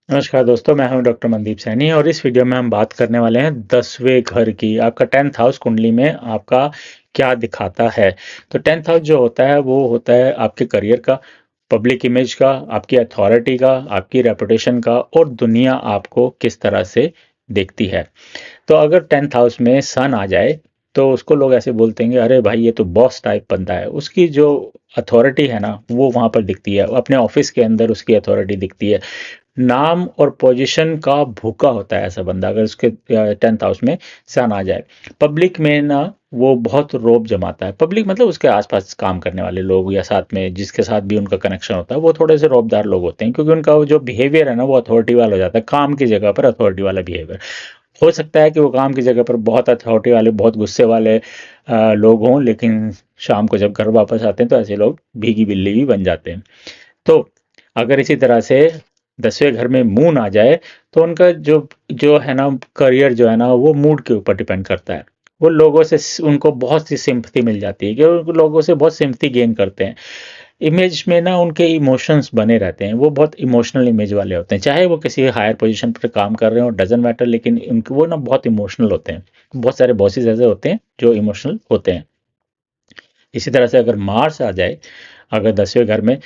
नमस्कार दोस्तों, मैं हूं डॉक्टर मनदीप सैनी और इस वीडियो में हम बात करने वाले हैं 10वें घर की। आपका 10th हाउस कुंडली में आपका क्या दिखाता है। तो 10th हाउस जो होता है वो होता है आपके करियर का, पब्लिक इमेज का, आपकी अथॉरिटी का, आपकी रेपुटेशन का और दुनिया आपको किस तरह से देखती है। तो अगर 10th हाउस में सन आ जाए तो उसको लोग ऐसे बोलते हैं, अरे भाई ये तो बॉस टाइप बंदा है। उसकी जो अथॉरिटी है ना वो वहां पर दिखती है, अपने ऑफिस के अंदर उसकी अथॉरिटी दिखती है। नाम और पोजीशन का भूखा होता है ऐसा बंदा, अगर उसके 10th हाउस में सन आ जाए। पब्लिक में ना वो बहुत रोब जमाता है। पब्लिक मतलब उसके आसपास काम करने वाले लोग या साथ में जिसके साथ भी उनका कनेक्शन होता है वो थोड़े से रौबदार लोग होते हैं, क्योंकि उनका वो जो बिहेवियर है ना वो अथॉरिटी वाला हो जाता है। काम की जगह पर अथॉरिटी वाला बिहेवियर हो सकता है कि वो काम की जगह पर बहुत अथॉरिटी वाले, बहुत गुस्से वाले लोग हों, लेकिन शाम को जब घर वापस आते हैं तो ऐसे लोग भीगी बिल्ली भी बन जाते हैं। तो अगर इसी तरह से 10वें घर में मून आ जाए तो उनका जो जो है ना करियर जो है ना वो मूड के ऊपर डिपेंड करता है। वो लोगों से उनको बहुत सी सिंपैथी मिल जाती है कि वो लोगों से बहुत सिंपैथी गेन करते हैं। इमेज में ना उनके इमोशंस बने रहते हैं, वो बहुत इमोशनल इमेज वाले होते हैं, चाहे वो किसी हायर पोजीशन पर काम कर रहे हो डजेंट मैटर, लेकिन उनके वो ना बहुत इमोशनल होते हैं। बहुत सारे बॉसेस ऐसे होते हैं जो इमोशनल होते हैं। इसी तरह से अगर मार्स आ जाए अगर 10वें घर में,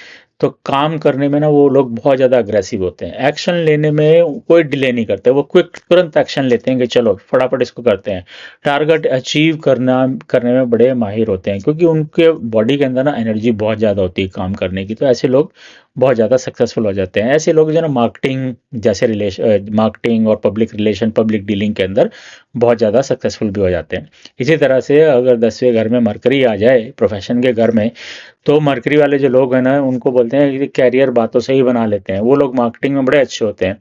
तो काम करने में ना वो लोग बहुत ज़्यादा अग्रेसिव होते हैं। एक्शन लेने में कोई डिले नहीं करते, वो क्विक तुरंत एक्शन लेते हैं कि चलो फटाफट इसको करते हैं। टारगेट अचीव करने में बड़े माहिर होते हैं, क्योंकि उनके बॉडी के अंदर ना एनर्जी बहुत ज़्यादा होती है काम करने की। तो ऐसे लोग बहुत ज़्यादा सक्सेसफुल हो जाते हैं। ऐसे लोग जो ना मार्केटिंग जैसे मार्केटिंग और पब्लिक रिलेशन, पब्लिक डीलिंग के अंदर बहुत ज़्यादा सक्सेसफुल भी हो जाते हैं। इसी तरह से अगर 10वें घर में मरकरी आ जाए प्रोफेशन के घर में, तो मरकरी वाले जो लोग हैं ना उनको बोलते हैं कि कैरियर बातों से ही बना लेते हैं। वो लोग मार्केटिंग में बड़े अच्छे होते हैं।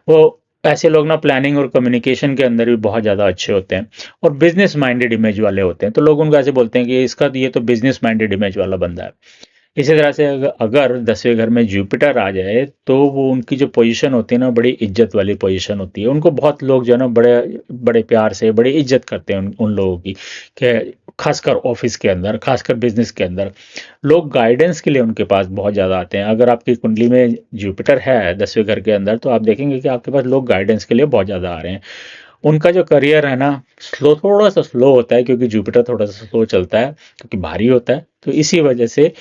वो ऐसे लोग ना प्लानिंग और कम्युनिकेशन के अंदर भी बहुत ज़्यादा अच्छे होते हैं और बिजनेस माइंडेड इमेज वाले होते हैं। तो लोग उनको ऐसे बोलते हैं कि इसका ये तो बिजनेस माइंडेड इमेज वाला बंदा है। इसी तरह से अगर 10वें घर में जुपिटर आ जाए तो वो उनकी जो पोजीशन होती है ना बड़ी इज्जत वाली पोजीशन होती है। उनको बहुत लोग जो है ना बड़े बड़े प्यार से बड़ी इज्जत करते हैं उन लोगों की, कि खासकर ऑफिस के अंदर, खासकर बिजनेस के अंदर लोग गाइडेंस के लिए उनके पास बहुत ज़्यादा आते हैं। अगर आपकी कुंडली में जुपिटर है 10वें घर के अंदर तो आप देखेंगे कि आपके पास लोग गाइडेंस के लिए बहुत ज़्यादा आ रहे हैं। उनका जो करियर है ना थोड़ा सा स्लो होता है, क्योंकि जुपिटर थोड़ा सा स्लो चलता है, क्योंकि भारी होता है, तो इसी वजह से।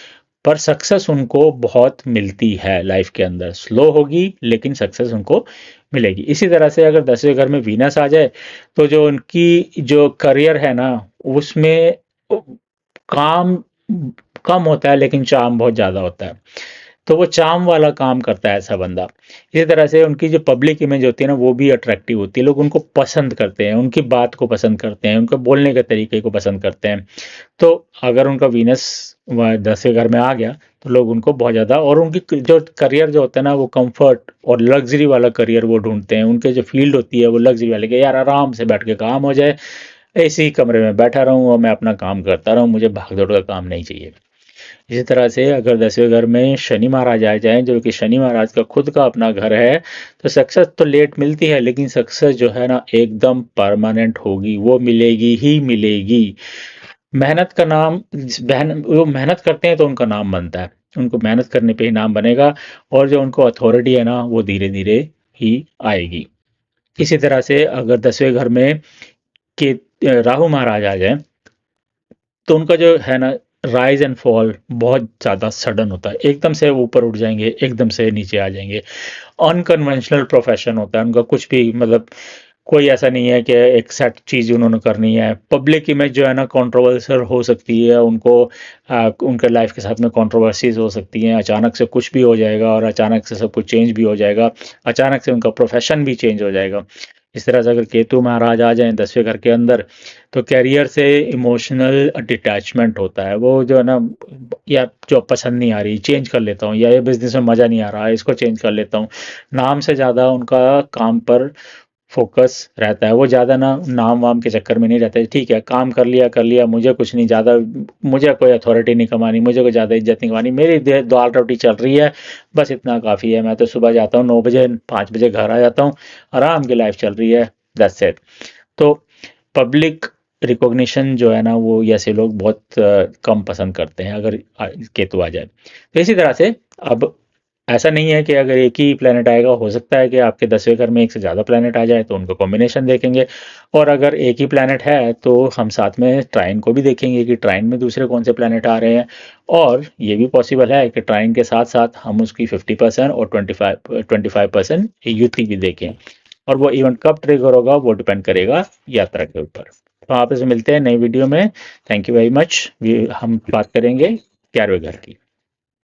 पर सक्सेस उनको बहुत मिलती है लाइफ के अंदर, स्लो होगी लेकिन सक्सेस उनको मिलेगी। इसी तरह से अगर 10वें घर में वीनस आ जाए तो जो उनकी जो करियर है ना उसमें काम कम होता है लेकिन चार्म बहुत ज़्यादा होता है। तो वो चार्म वाला काम करता है ऐसा बंदा। इसी तरह से उनकी जो पब्लिक इमेज होती है ना वो भी अट्रैक्टिव होती है। लोग उनको पसंद करते हैं, उनकी बात को पसंद करते हैं, उनके बोलने के तरीके को पसंद करते हैं। तो अगर उनका वीनस 10वें घर में आ गया तो लोग उनको बहुत ज़्यादा, और उनकी जो करियर जो होता है ना वो कंफर्ट और लग्जरी वाला करियर वो ढूंढते हैं। उनके जो फील्ड होती है वो लग्जरी वाले के, यार आराम से बैठ के काम हो जाए, ऐसे ही कमरे में बैठा रहूँ और मैं अपना काम करता रहूँ, मुझे भाग दौड़ का काम नहीं चाहिए। इसी तरह से अगर 10वें घर में शनि महाराज आ जाए, जो कि शनि महाराज का खुद का अपना घर है, तो सक्सेस तो लेट मिलती है लेकिन सक्सेस जो है ना एकदम परमानेंट होगी, वो मिलेगी ही मिलेगी। मेहनत का नाम, वो मेहनत करते हैं तो उनका नाम बनता है, उनको मेहनत करने पे ही नाम बनेगा। और जो उनको अथॉरिटी है ना वो धीरे धीरे ही आएगी। इसी तरह से अगर 10वें घर में के राहु महाराज आ जाए तो उनका जो है ना राइज एंड फॉल बहुत ज़्यादा सडन होता है। एकदम से ऊपर उठ जाएंगे, एकदम से नीचे आ जाएंगे। अनकन्वेंशनल प्रोफेशन होता है उनका, कुछ भी मतलब कोई ऐसा नहीं है कि एक सेट चीज़ उन्होंने करनी है। पब्लिक इमेज जो है ना कंट्रोवर्शियल हो सकती है, उनको उनके लाइफ के साथ में कंट्रोवर्सीज हो सकती हैं। अचानक से कुछ भी हो जाएगा और अचानक से सब कुछ चेंज भी हो जाएगा, अचानक से उनका प्रोफेशन भी चेंज हो जाएगा। इस तरह से अगर केतु महाराज आ जाएं 10वें घर के अंदर तो कैरियर से इमोशनल डिटैचमेंट होता है। वो जो है ना, या जो पसंद नहीं आ रही चेंज कर लेता हूँ, या ये बिजनेस में मज़ा नहीं आ रहा है इसको चेंज कर लेता हूँ। नाम से ज़्यादा उनका काम पर फ़ोकस रहता है। वो ज़्यादा ना नाम-वाम के चक्कर में नहीं रहते। ठीक है, काम कर लिया, मुझे कुछ नहीं ज़्यादा, मुझे कोई अथॉरिटी नहीं कमानी, मुझे कोई ज़्यादा इज़्ज़त नहीं कमानी, मेरी दे दाल-रोटी चल रही है, बस इतना काफ़ी है। मैं तो सुबह जाता हूँ 9 बजे, 5 बजे घर आ जाता हूँ, आराम की लाइफ़ चल रही है, दैट्स इट। तो पब्लिक रिकॉग्निशन जो है ना वो ऐसे लोग बहुत कम पसंद करते हैं अगर केतु आ जाए। तो इसी तरह से अब ऐसा नहीं है कि अगर एक ही प्लैनेट आएगा, हो सकता है कि आपके 10वें घर में एक से ज़्यादा प्लैनेट आ जाए, तो उनका कॉम्बिनेशन देखेंगे। और अगर एक ही प्लैनेट है तो हम साथ में ट्राइन को भी देखेंगे कि ट्राइन में दूसरे कौन से प्लैनेट आ रहे हैं। और ये भी पॉसिबल है कि ट्राइन के साथ साथ हम उसकी 50% और 25% युति भी देखें। और वो इवेंट कब ट्रिगर होगा वो डिपेंड करेगा यात्रा के ऊपर। तो आप इसे मिलते हैं नई वीडियो में। Thank you very much. हम बात करेंगे 11वें घर की।